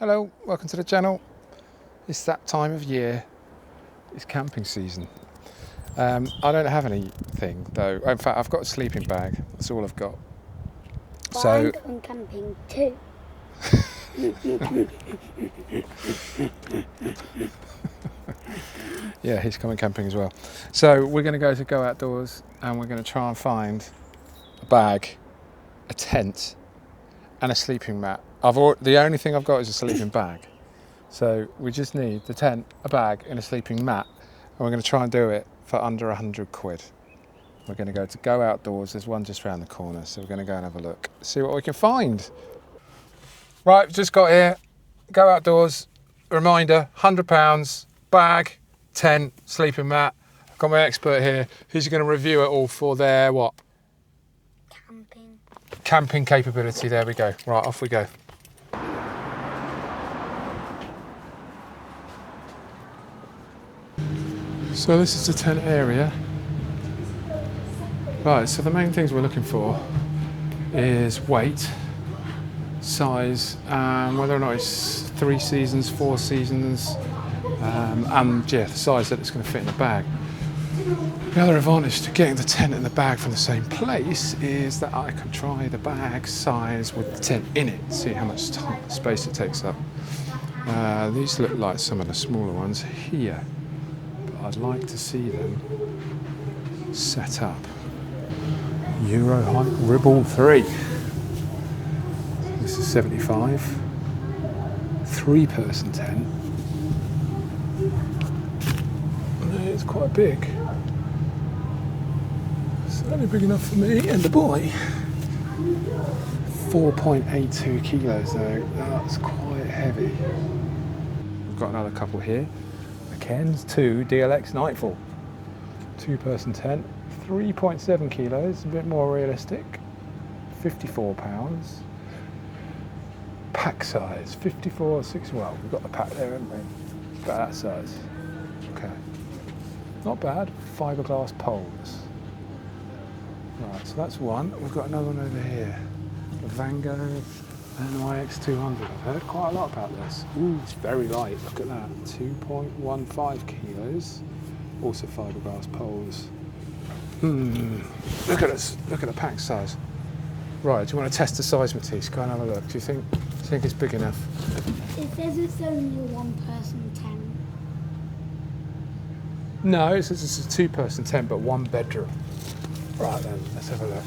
Hello, welcome to the channel. It's that time of year. It's camping season. I don't have anything though. In fact, I've got a sleeping bag. That's all I've got. Well, So I'm going camping too. yeah, he's coming camping as well. So we're going to go outdoors and we're going to try and find a bag, a tent, and a sleeping mat. The only thing I've got is a sleeping bag. So we just need the tent, a bag, and a sleeping mat, and we're going to try and do it for under 100 quid. We're going to go outdoors. There's one just round the corner, so we're going to go and have a look, see what we can find. Right, just got here. Go outdoors. Reminder: £100, bag, tent, sleeping mat. I've got my expert here, who's going to review it all for their what? Camping capability. There we go. Right, off we go. So this is the tent area. Right, so the main things we're looking for is weight, size, and whether or not it's 3 seasons, 4 seasons, and yeah, the size that it's going to fit in the bag. The other advantage to getting the tent and the bag from the same place is that I can try the bag size with the tent in it, see how much space it takes up. These look like some of the smaller ones here, but I'd like to see them set up. Eurohike Ribble 3. This is 75. 3-person tent. It's quite big. Certainly big enough for me and the boy. 4.82 kilos though, that's quite heavy. We've got another couple here. The Cairns 2 DLX Nightfall. 2-person tent, 3.7 kilos, a bit more realistic. 54 pounds. Pack size, 54, 6, well, we've got the pack there, haven't we? About that size. Okay. Not bad. Fiberglass poles. Right, so that's one. We've got another one over here. The Vango NYX200. I've heard quite a lot about this. Ooh, it's very light. Look at that. 2.15 kilos. Also fiberglass poles. Look at this. Look at the pack size. Right, do you want to test the size, Matisse? Go and have a look. Do you think it's big enough? It says it's only a 1-person tent. No, it says it's a 2-person tent, but 1 bedroom. Right then, let's have a look.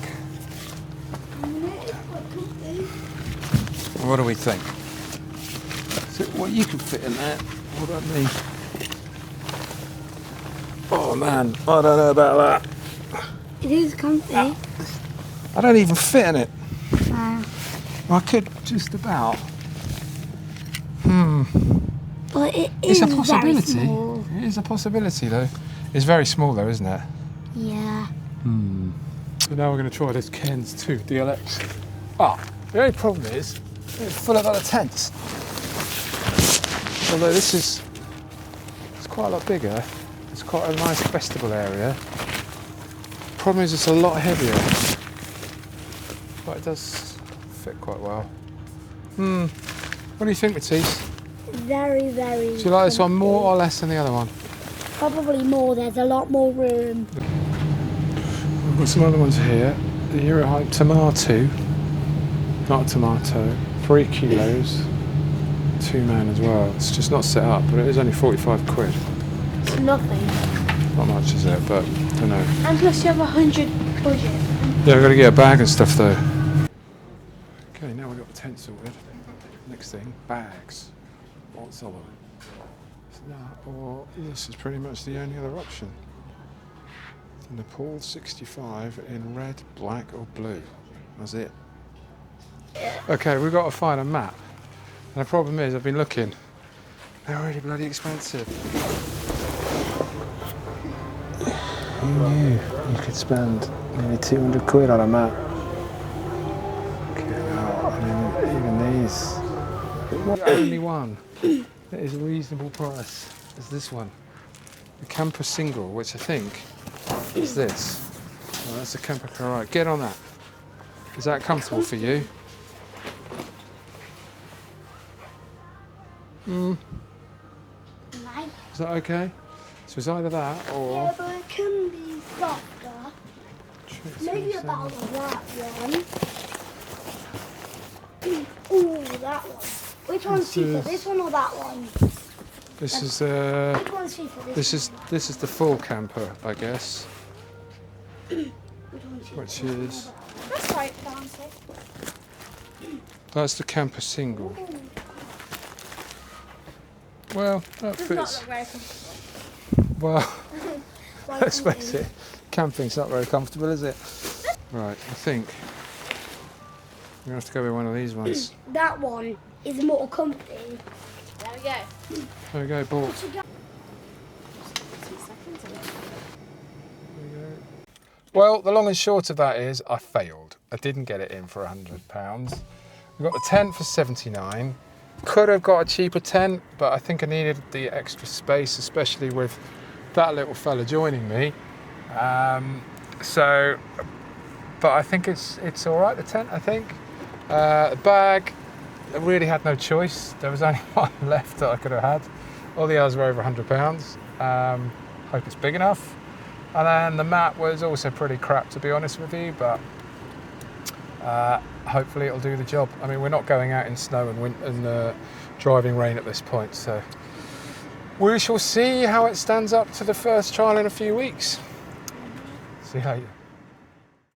What do we think? So, well, you can fit in there. What about me? Oh man, I don't know about that. It is comfy. I don't even fit in it. No. I could just about. But it is It's a possibility. very small. It is a possibility though. It's very small though, isn't it? Yeah. So now we're going to try this Cairns 2 DLX. The only problem is it's full of other tents. Although it's quite a lot bigger. It's quite a nice festival area. Problem is it's a lot heavier, but it does fit quite well. What do you think, Matisse? Very, very. Do you like this one more or less than the other one? Probably more. There's a lot more room. We've got some other ones here. The Eurohike Tomato, not a tomato, 3 kilos, 2-man as well. It's just not set up, but it is only 45 quid. It's nothing. Not much is it, but I don't know. And plus you have 100 budget. Yeah, we've got to get a bag and stuff though. Okay, now we've got the tent sorted. Next thing, bags. What's all of it? That, or this is pretty much the only other option. The Nepal 65 in red, black or blue. That's it. Okay, we've got to find a mat. And the problem is, I've been looking. They're really bloody expensive. Who knew you could spend nearly 200 quid on a mat? Okay, now, I mean, even these. The only one that is a reasonable price is this one. The Camper Single, which I think is this. Oh, that's a Camper Car. Right, get on that. Is that comfortable for you? Mm, Nice. is that okay? So it's either that or... Yeah, but it can be softer. Maybe about that one. Ooh, that one. Which one's cheaper, this one or that one? This is Which one's cheaper? this is the full camper, I guess, Which one's cheaper? which is That's right, downstairs. that's the camper single. Well, that Does not fits. look very comfortable. Well, Like let's face it, camping's not very comfortable, is it? Right, I think we're gonna have to go with one of these ones. That one is more comfy. There we go. There we go, bought. 2 seconds of it. Well, the long and short of that is I failed. I didn't get it in for £100. We got the tent for 79. Could have got a cheaper tent, but I think I needed the extra space, especially with that little fella joining me. But I think it's all right, the tent, I think. The bag, I really had no choice. There was only one left that I could have had. All the others were over £100. Hope it's big enough. And then the mat was also pretty crap, to be honest with you, but hopefully it'll do the job. I mean, we're not going out in snow and wind and driving rain at this point, so we shall see how it stands up to the first trial in a few weeks. See how you...